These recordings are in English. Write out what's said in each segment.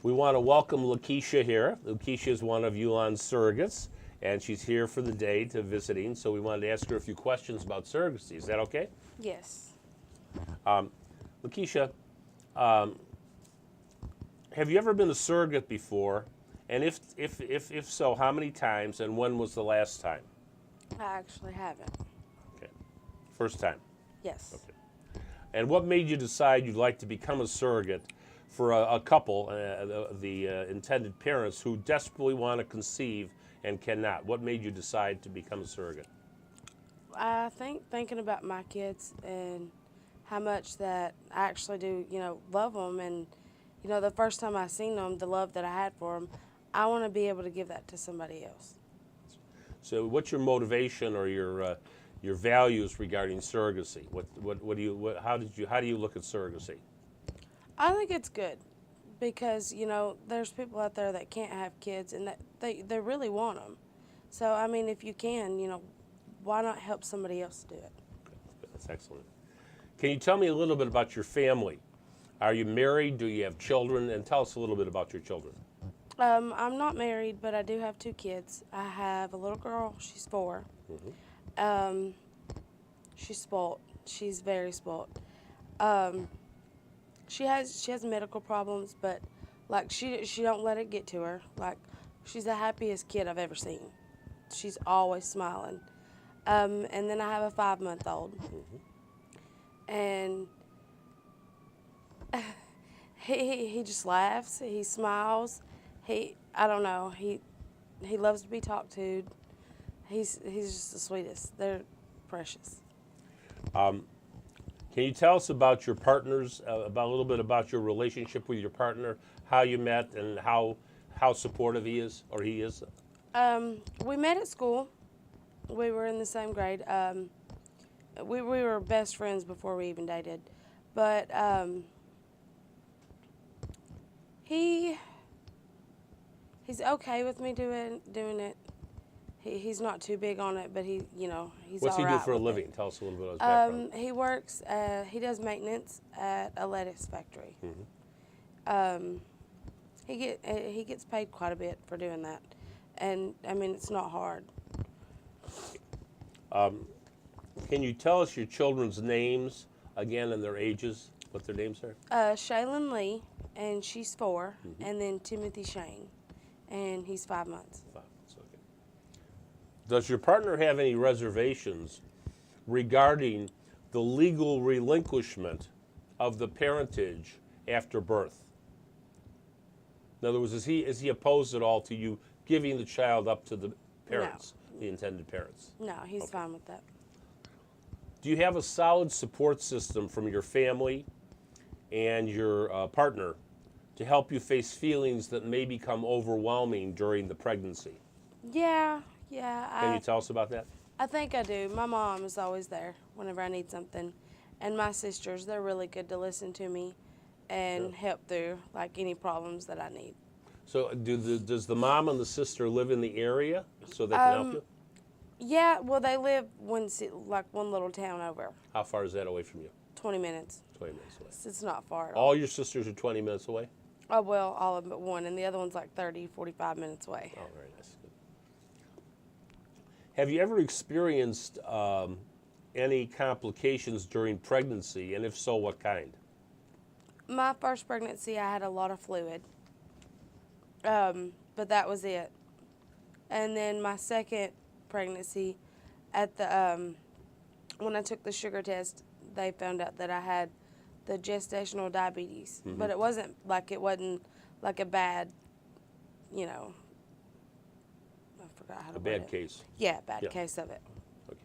We want to welcome Lakeisha here. Lakeisha is one of Ulan's surrogates, and she's here for the day to visiting. So we wanted to ask her a few questions about surrogacy. Is that okay? Yes. Lakeisha, have you ever been a surrogate before? And if so, how many times, and when was the last time? I actually haven't. Okay, first time. Yes. Okay. And what made you decide you'd like to become a surrogate for a couple, the intended parents who desperately want to conceive and cannot? What made you decide to become a surrogate? I think thinking about my kids and how much that I actually do, love them, and the first time I seen them, the love that I had for them, I want to be able to give that to somebody else. So, what's your motivation or your values regarding surrogacy? How do you look at surrogacy? I think it's good because there's people out there that can't have kids and that they really want them. So I mean, if you can, why not help somebody else do it? That's excellent. Can you tell me a little bit about your family? Are you married? Do you have children? And tell us a little bit about your children. I'm not married, but I do have 2 kids. I have a little girl. She's 4. She's spoiled. She's very spoiled. She has medical problems, but like she don't let it get to her. Like she's the happiest kid I've ever seen. She's always smiling. And then I have a 5-month-old, and he just laughs. He smiles. I don't know. He loves to be talked to. He's just the sweetest. They're precious. Can you tell us about your partners, about a little bit about your relationship with your partner, how you met, and how supportive he is or he is? We met at school. We were in the same grade. We were best friends before we even dated, but he's okay with me doing it. He's not too big on it, but he's What's he all do right for a with living? it. Tell us a little bit about his background. He works. He does maintenance at a lettuce factory. He gets paid quite a bit for doing that, and I mean it's not hard. Can you tell us your children's names again and their ages, what their names are? Shaylin Lee, and she's 4, and then Timothy Shane, and he's 5 months. It's okay. Does your partner have any reservations regarding the legal relinquishment of the parentage after birth? In other words, is he opposed at all to you giving the child up to the parents, the intended parents? No, he's fine with that. Do you have a solid support system from your family and your partner to help you face feelings that may become overwhelming during the pregnancy? Yeah. Can you tell us about that? I think I do. My mom is always there whenever I need something, and my sisters, they're really good to listen to me and help through like any problems that I need. So does the mom and the sister live in the area so they can help you? Yeah, well, they live one little town over, How far is that away from you? 20 minutes. 20 minutes away. It's not far at all. All your sisters are 20 minutes away? Oh, well, all of them but one, and the other one's like 30, 45 minutes away. Oh, very nice. Good. Have you ever experienced any complications during pregnancy, and if so, what kind? My first pregnancy, I had a lot of fluid, but that was it. And then my second pregnancy, at the when I took the sugar test, they found out that I had the gestational diabetes, but it wasn't like a bad, I forgot how to A put bad it. case. Yeah, bad Yeah. case of it. Okay.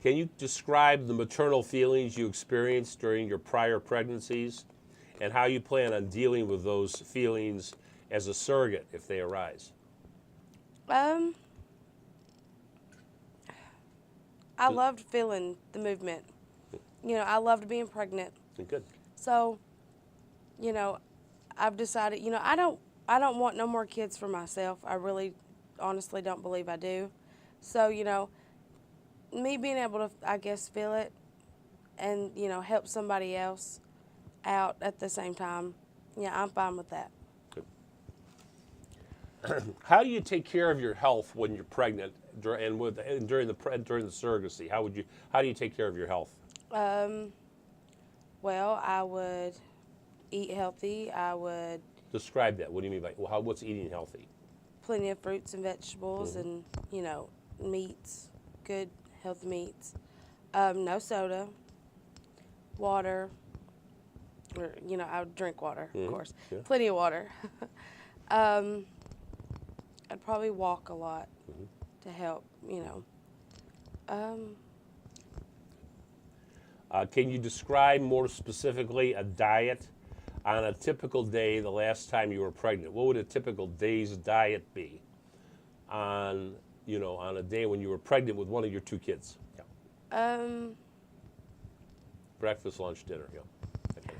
Can you describe the maternal feelings you experienced during your prior pregnancies and how you plan on dealing with those feelings as a surrogate if they arise? I loved feeling the movement. I loved being pregnant. Good. So, I've decided, I don't want no more kids for myself. I really honestly don't believe I do. So, me being able to, I guess, feel it and, help somebody else out at the same time, Yeah, I'm fine with that. How do you take care of your health when you're pregnant and during the surrogacy? How do you take care of your health? Well, I would eat healthy. I would Describe that. What do you mean by what's eating healthy? plenty of fruits and vegetables and, meats, good healthy meats. No soda, water, or, I would drink water, of course. Yeah. Plenty of water. I'd probably walk a lot to help, Can you describe more specifically a diet on a typical day the last time you were pregnant? What would a typical day's diet be on a day when you were pregnant with one of your two kids? Yeah. Breakfast, lunch, dinner. Yeah. Okay.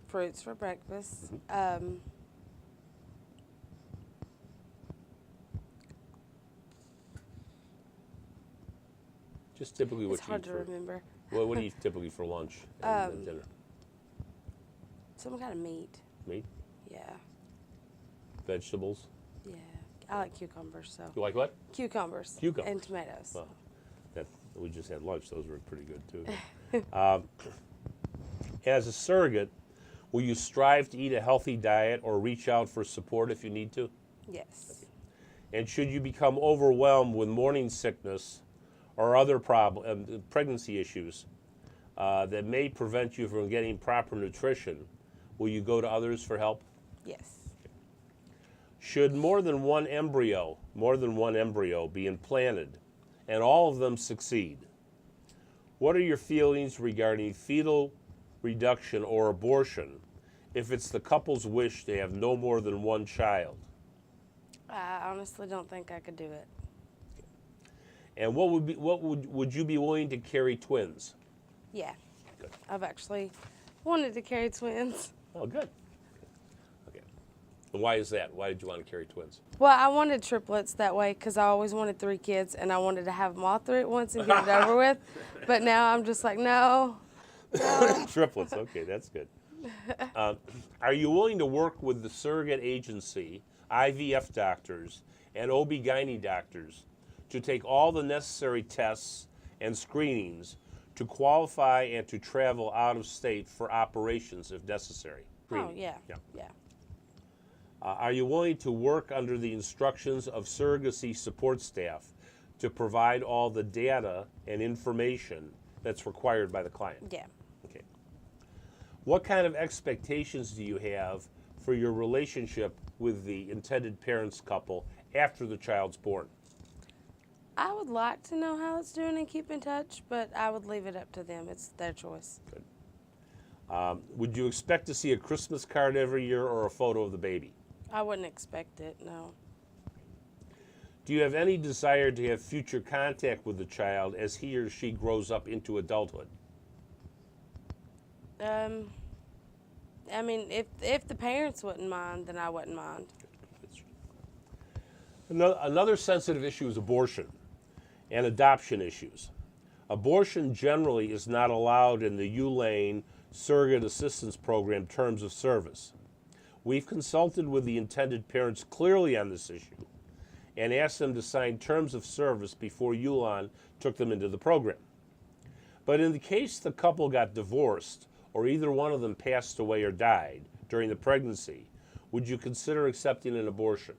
Fruits for breakfast. Just typically what It's you hard eat to for. remember. What do you eat typically for lunch and dinner? Some kind of meat. Meat, Yeah. vegetables. Yeah. I like cucumbers, so. You like what? Cucumbers. Cucumbers. And tomatoes. Well, we just had lunch. Those were pretty good too. As a surrogate, will you strive to eat a healthy diet or reach out for support if you need to? Yes. And should you become overwhelmed with morning sickness or other pregnancy issues that may prevent you from getting proper nutrition, will you go to others for help? Yes. Should more than one embryo be implanted and all of them succeed, what are your feelings regarding fetal reduction or abortion if it's the couple's wish to have no more than one child? I honestly don't think I could do it. And would you be willing to carry twins? Yeah. Good. I've actually wanted to carry twins. Oh, good. Okay. And why is that? Why did you want to carry twins? Well, I wanted triplets that way because I always wanted 3 kids and I wanted to have them all 3 at once and get it over with. But now I'm just like, no. Triplets. Okay, that's good. Are you willing to work with the surrogate agency, IVF doctors, and OB/GYN doctors to take all the necessary tests and screenings to qualify and to travel out of state for operations if necessary? Oh, yeah. Yeah. Yeah. Are you willing to work under the instructions of surrogacy support staff to provide all the data and information that's required by the client? Yeah. Okay. What kind of expectations do you have for your relationship with the intended parents couple after the child's born? I would like to know how it's doing and keep in touch, but I would leave it up to them. It's their choice. Good. Would you expect to see a Christmas card every year or a photo of the baby? I wouldn't expect it, no. Do you have any desire to have future contact with the child as he or she grows up into adulthood? I mean, if the parents wouldn't mind, then I wouldn't mind. Another sensitive issue is abortion and adoption issues. Abortion generally is not allowed in the ULANE Surrogate Assistance Program terms of service. We've consulted with the intended parents clearly on this issue and asked them to sign terms of service before ULAN took them into the program. But in the case the couple got divorced or either one of them passed away or died during the pregnancy, would you consider accepting an abortion?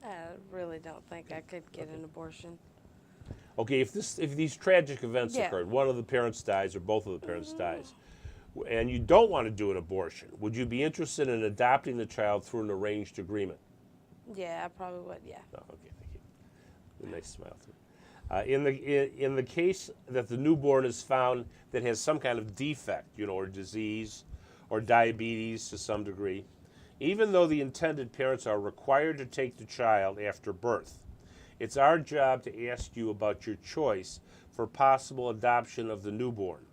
I really don't think I could get an abortion. Okay, if these tragic events Yeah. occurred, one of the parents dies or both of the parents dies, and you don't want to do an abortion, would you be interested in adopting the child through an arranged agreement? Yeah, I probably would, yeah. Oh, okay, thank you. A nice smile too. In the case that the newborn is found that has some kind of defect, or disease, or diabetes to some degree, even though the intended parents are required to take the child after birth, it's our job to ask you about your choice for possible adoption of the newborn.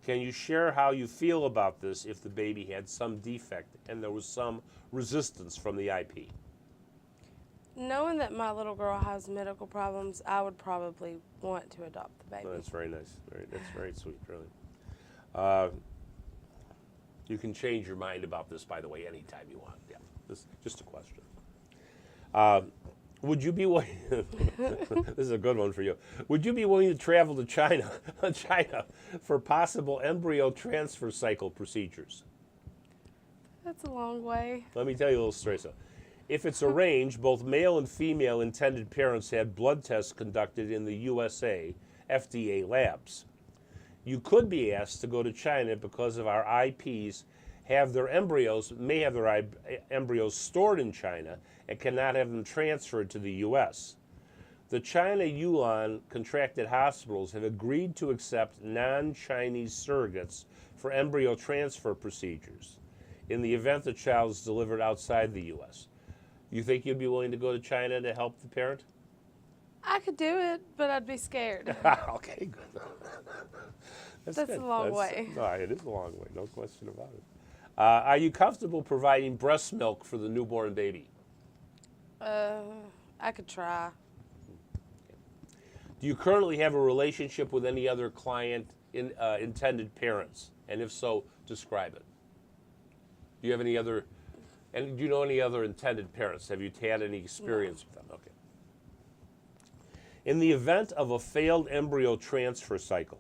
Can you share how you feel about this if the baby had some defect and there was some resistance from the IP? Knowing that my little girl has medical problems, I would probably want to adopt the baby. Well, that's very nice. That's very sweet, really. You can change your mind about this, by the way, anytime you want. Yeah, this just a question. Would you be willing? This is a good one for you. Would you be willing to travel to China, for possible embryo transfer cycle procedures? That's a long way. Let me tell you a little story. So, if it's arranged, both male and female intended parents had blood tests conducted in the USA FDA labs. You could be asked to go to China because of our IPs may have their embryos stored in China and cannot have them transferred to the U.S. The China Yulin contracted hospitals have agreed to accept non-Chinese surrogates for embryo transfer procedures in the event the child is delivered outside the U.S. You think you'd be willing to go to China to help the parent? I could do it, but I'd be scared. Okay, good. That's good. a long way. No, it is a long way, no question about it. Are you comfortable providing breast milk for the newborn baby? I could try. Do you currently have a relationship with any other client intended parents? And if so, describe it. Do you have any other, and do you know any other intended parents? Have you had any experience with them? Okay. In the event of a failed embryo transfer cycle,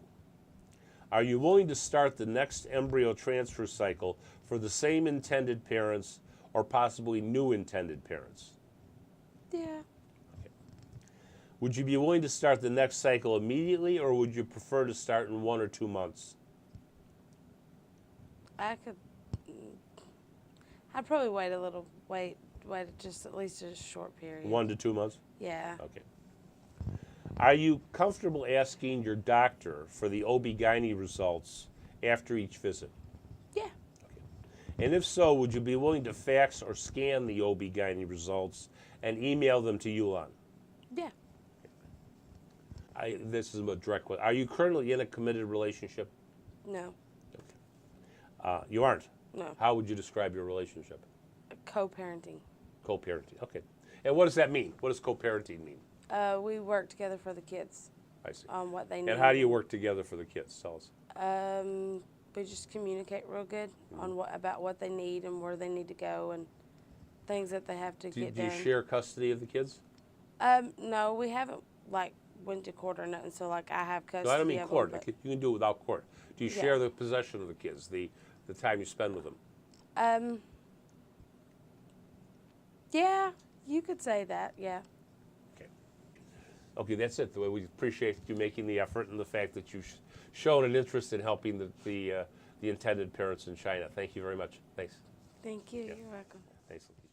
are you willing to start the next embryo transfer cycle for the same intended parents or possibly new intended parents? Yeah. Would you be willing to start the next cycle immediately, or would you prefer to start in 1 or 2 months? I'd probably wait just at least a short period. 1 to 2 months? Yeah. Okay. Are you comfortable asking your doctor for the OB-GYN results after each visit? Yeah. Okay. And if so, would you be willing to fax or scan the OB-GYN results and email them to Yulin? Yeah. This is a direct question. Are you currently in a committed relationship? No. You aren't? No. How would you describe your relationship? Co-parenting. Co-parenting. Okay. And what does that mean? What does co-parenting mean? We work together for the kids I see. on what they need. And how do you work together for the kids? Tell us. We just communicate real good on about what they need and where they need to go and things that they have to get Do done. you share custody of the kids? No, we haven't went to court or nothing. So I have custody. No, I don't mean of court. them, You can do it without court. Do you Yeah. share the possession of the kids, the time you spend with them? Yeah, you could say that. Yeah. Okay, that's it. We appreciate you making the effort and the fact that you've shown an interest in helping the intended parents in China. Thank you very much. Thanks. Thank you. You're welcome. Thanks, Lakeisha.